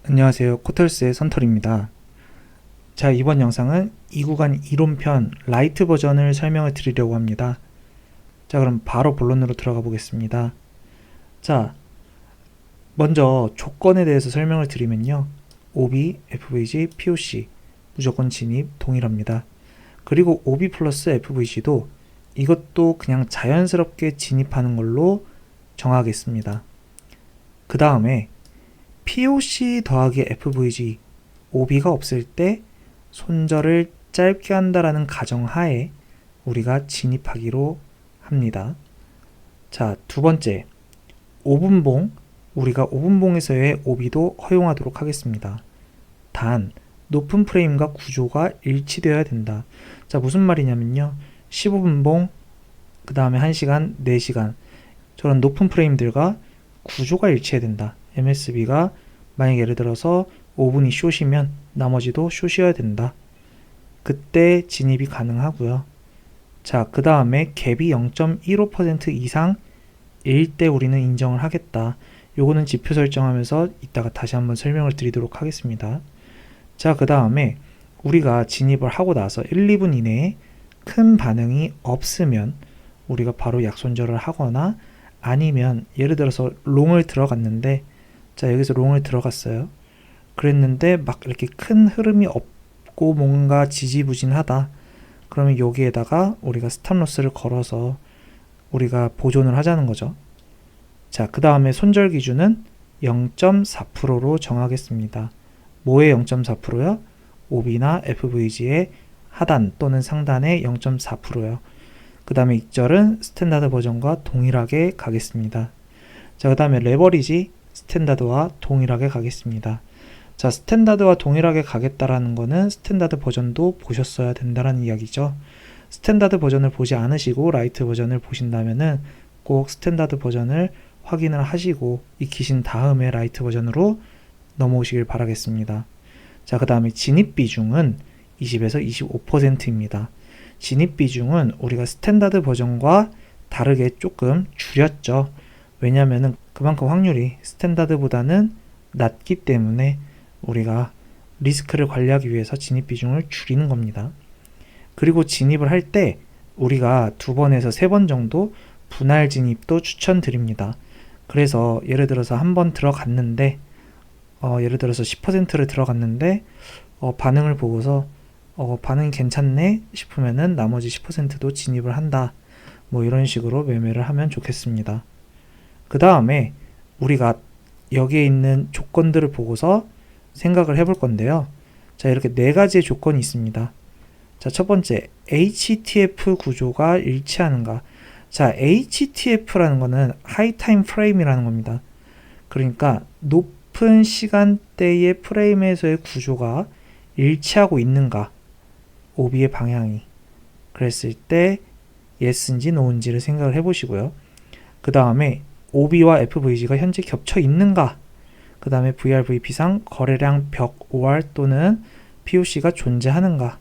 안녕하세요. 코털스의 선털입니다. 자, 이번 영상은 이 구간 이론편 라이트 버전을 설명을 드리려고 합니다. 자, 그럼 바로 본론으로 들어가 보겠습니다. 자, 먼저 조건에 대해서 설명을 드리면요. OB, FVG, POC 무조건 진입 동일합니다. 그리고 OB 플러스 FVG도 이것도 그냥 자연스럽게 진입하는 걸로 정하겠습니다. 그 다음에 POC 더하기 FVG, OB가 없을 때 손절을 짧게 한다라는 가정하에 우리가 진입하기로 합니다. 자, 두 번째, 5분봉, 우리가 5분봉에서의 OB도 허용하도록 하겠습니다. 단, 높은 프레임과 구조가 일치되어야 된다. 자, 무슨 말이냐면요. 15분봉, 그 다음에 1시간, 4시간 저런 높은 프레임들과 구조가 일치해야 된다. MSB가 만약 예를 들어서 5분이 숏이면 나머지도 숏이어야 된다. 그때 진입이 가능하고요. 자, 그 다음에 갭이 0.15% 이상일 때 우리는 인정을 하겠다. 요거는 지표 설정하면서 이따가 다시 한번 설명을 드리도록 하겠습니다. 자, 그 다음에 우리가 진입을 하고 나서 1, 2분 이내에 큰 반응이 없으면 우리가 바로 약손절을 하거나 아니면 예를 들어서 롱을 들어갔는데, 자, 여기서 롱을 들어갔어요. 그랬는데 막 이렇게 큰 흐름이 없고 뭔가 지지부진하다. 그러면 여기에다가 우리가 스탑로스를 걸어서 우리가 보존을 하자는 거죠. 자, 그 다음에 손절 기준은 0.4%로 정하겠습니다. 뭐의 0.4%요? OB나 FVG의 하단 또는 상단의 0.4%요. 그 다음에 익절은 스탠다드 버전과 동일하게 가겠습니다. 자, 그 다음에 레버리지 스탠다드와 동일하게 가겠습니다. 자, 스탠다드와 동일하게 가겠다라는 거는 스탠다드 버전도 보셨어야 된다라는 이야기죠. 스탠다드 버전을 보지 않으시고 라이트 버전을 보신다면은 꼭 스탠다드 버전을 확인을 하시고 익히신 다음에 라이트 버전으로 넘어오시길 바라겠습니다. 자, 그 다음에 진입 비중은 20에서 25%입니다. 진입 비중은 우리가 스탠다드 버전과 다르게 조금 줄였죠. 왜냐면은 그만큼 확률이 스탠다드보다는 낮기 때문에 우리가 리스크를 관리하기 위해서 진입 비중을 줄이는 겁니다. 그리고 진입을 할 때 우리가 2번에서 3번 정도 분할 진입도 추천드립니다. 그래서 예를 들어서 한번 들어갔는데 예를 들어서 10%를 들어갔는데 반응을 보고서 반응이 괜찮네 싶으면은 나머지 10%도 진입을 한다. 뭐 이런 식으로 매매를 하면 좋겠습니다. 그 다음에 우리가 여기에 있는 조건들을 보고서 생각을 해볼 건데요. 자, 이렇게 4가지의 조건이 있습니다. 자, 첫 번째, HTF 구조가 일치하는가. 자, HTF라는 거는 하이 타임 프레임이라는 겁니다. 그러니까 높은 시간대의 프레임에서의 구조가 일치하고 있는가. OB의 방향이. 그랬을 때 yes인지 no인지를 생각을 해보시고요. 그 다음에 OB와 FVG가 현재 겹쳐 있는가. 그 다음에 VRVP상 거래량 벽 OR 또는 POC가 존재하는가.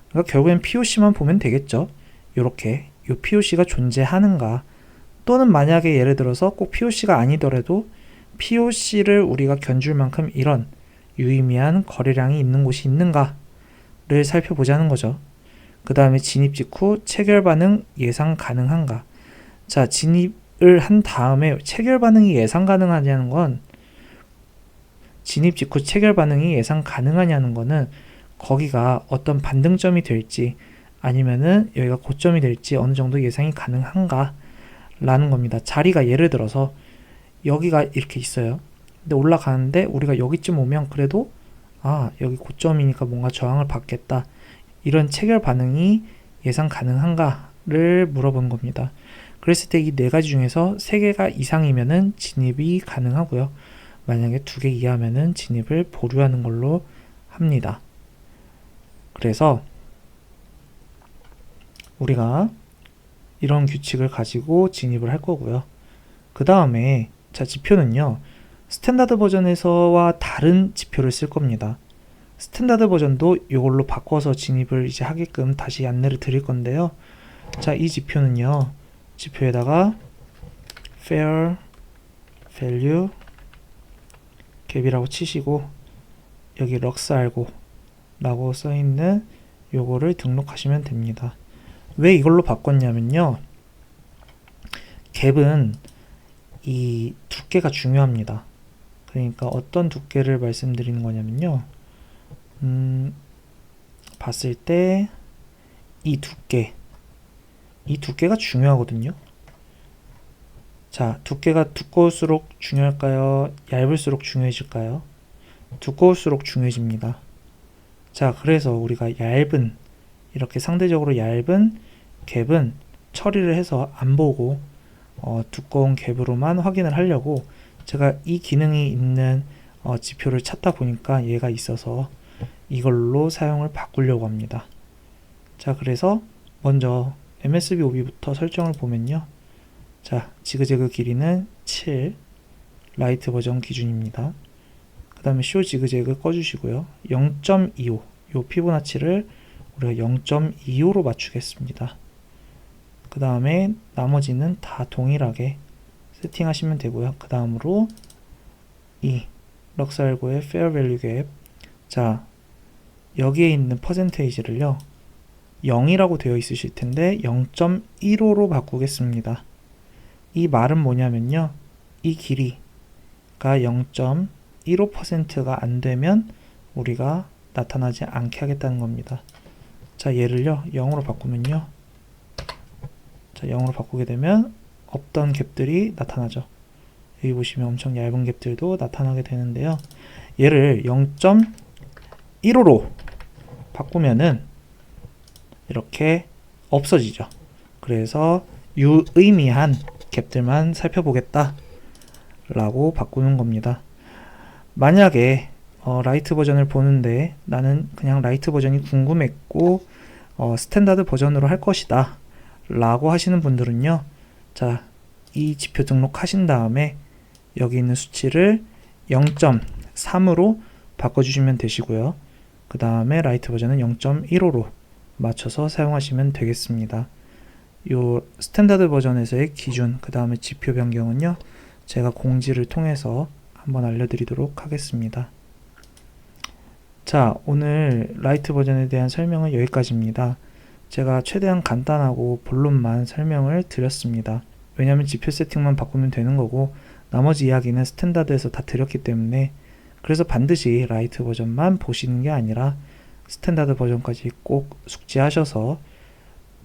그러니까 결국엔 POC만 보면 되겠죠. 요렇게 요 POC가 존재하는가. 또는 만약에 예를 들어서 꼭 POC가 아니더라도 POC를 우리가 견줄 만큼 이런 유의미한 거래량이 있는 곳이 있는가를 살펴보자는 거죠. 그 다음에 진입 직후 체결 반응 예상 가능한가. 자, 진입을 한 다음에 체결 반응이 예상 가능하냐는 건, 진입 직후 체결 반응이 예상 가능하냐는 거는 거기가 어떤 반등점이 될지 아니면은 여기가 고점이 될지 어느 정도 예상이 가능한가 라는 겁니다. 자리가 예를 들어서 여기가 이렇게 있어요. 근데 올라가는데 우리가 여기쯤 오면 그래도 여기 고점이니까 뭔가 저항을 받겠다. 이런 체결 반응이 예상 가능한가를 물어본 겁니다. 그랬을 때 이 4가지 중에서 3개가 이상이면은 진입이 가능하고요. 만약에 2개 이하면은 진입을 보류하는 걸로 합니다. 그래서 우리가 이런 규칙을 가지고 진입을 할 거고요. 그 다음에 자, 지표는요. 스탠다드 버전에서와 다른 지표를 쓸 겁니다. 스탠다드 버전도 이걸로 바꿔서 진입을 이제 하게끔 다시 안내를 드릴 건데요. 자, 이 지표는요. 지표에다가 fair value 갭이라고 치시고 여기 럭스알고 라고 써있는 요거를 등록하시면 됩니다. 왜 이걸로 바꿨냐면요, 갭은 이 두께가 중요합니다. 그러니까 어떤 두께를 말씀드리는 거냐면요, 봤을 때 이 두께가 중요하거든요. 자, 두께가 두꺼울수록 중요할까요? 얇을수록 중요해질까요? 두꺼울수록 중요해집니다. 자, 그래서 우리가 이렇게 상대적으로 얇은 갭은 처리를 해서 안 보고 두꺼운 갭으로만 확인을 하려고 제가 이 기능이 있는 지표를 찾다 보니까 얘가 있어서 이걸로 사용을 바꾸려고 합니다. 자, 그래서 먼저 MSB OB부터 설정을 보면요, 자, 지그재그 길이는 7 라이트 버전 기준입니다. 그 다음에 쇼 지그재그 꺼주시고요, 0.25 요 피보나치를 우리가 0.25로 맞추겠습니다. 그 다음에 나머지는 다 동일하게 세팅하시면 되고요. 그 다음으로 이 럭스알고의 Fair Value Gap, 자, 여기에 있는 퍼센테이지를요 0이라고 되어 있으실 텐데 0.15로 바꾸겠습니다. 이 말은 뭐냐면요, 이 길이가 0.15%가 안 되면 우리가 나타나지 않게 하겠다는 겁니다. 자, 얘를요 0으로 바꾸면요, 자, 0으로 바꾸게 되면 없던 갭들이 나타나죠. 여기 보시면 엄청 얇은 갭들도 나타나게 되는데요, 얘를 0.15로 바꾸면은 이렇게 없어지죠. 그래서 유의미한 갭들만 살펴보겠다 라고 바꾸는 겁니다. 만약에 라이트 버전을 보는데 나는 그냥 라이트 버전이 궁금했고 스탠다드 버전으로 할 것이다 라고 하시는 분들은요, 자, 이 지표 등록하신 다음에 여기 있는 수치를 0.3으로 바꿔주시면 되시고요. 그 다음에 라이트 버전은 0.15로 맞춰서 사용하시면 되겠습니다. 요 스탠다드 버전에서의 기준, 그 다음에 지표 변경은요, 제가 공지를 통해서 한번 알려드리도록 하겠습니다. 자, 오늘 라이트 버전에 대한 설명은 여기까지입니다. 제가 최대한 간단하고 본론만 설명을 드렸습니다. 왜냐하면 지표 세팅만 바꾸면 되는 거고 나머지 이야기는 스탠다드에서 다 드렸기 때문에, 그래서 반드시 라이트 버전만 보시는 게 아니라 스탠다드 버전까지 꼭 숙지하셔서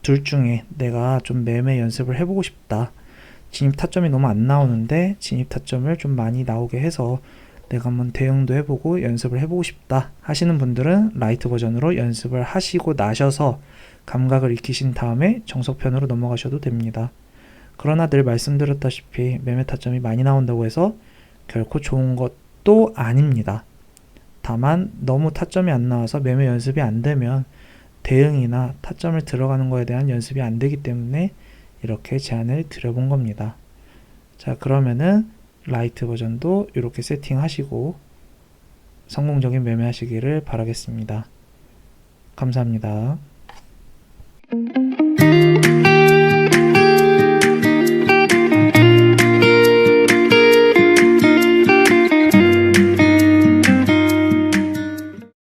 둘 중에 내가 좀 매매 연습을 해보고 싶다, 진입 타점이 너무 안 나오는데 진입 타점을 좀 많이 나오게 해서 내가 한번 대응도 해보고 연습을 해보고 싶다 하시는 분들은 라이트 버전으로 연습을 하시고 나셔서 감각을 익히신 다음에 정석편으로 넘어가셔도 됩니다. 그러나 늘 말씀드렸다시피 매매 타점이 많이 나온다고 해서 결코 좋은 것도 아닙니다. 다만 너무 타점이 안 나와서 매매 연습이 안 되면 대응이나 타점을 들어가는 거에 대한 연습이 안 되기 때문에 이렇게 제안을 드려본 겁니다. 자, 그러면은 라이트 버전도 이렇게 세팅하시고 성공적인 매매하시기를 바라겠습니다. 감사합니다.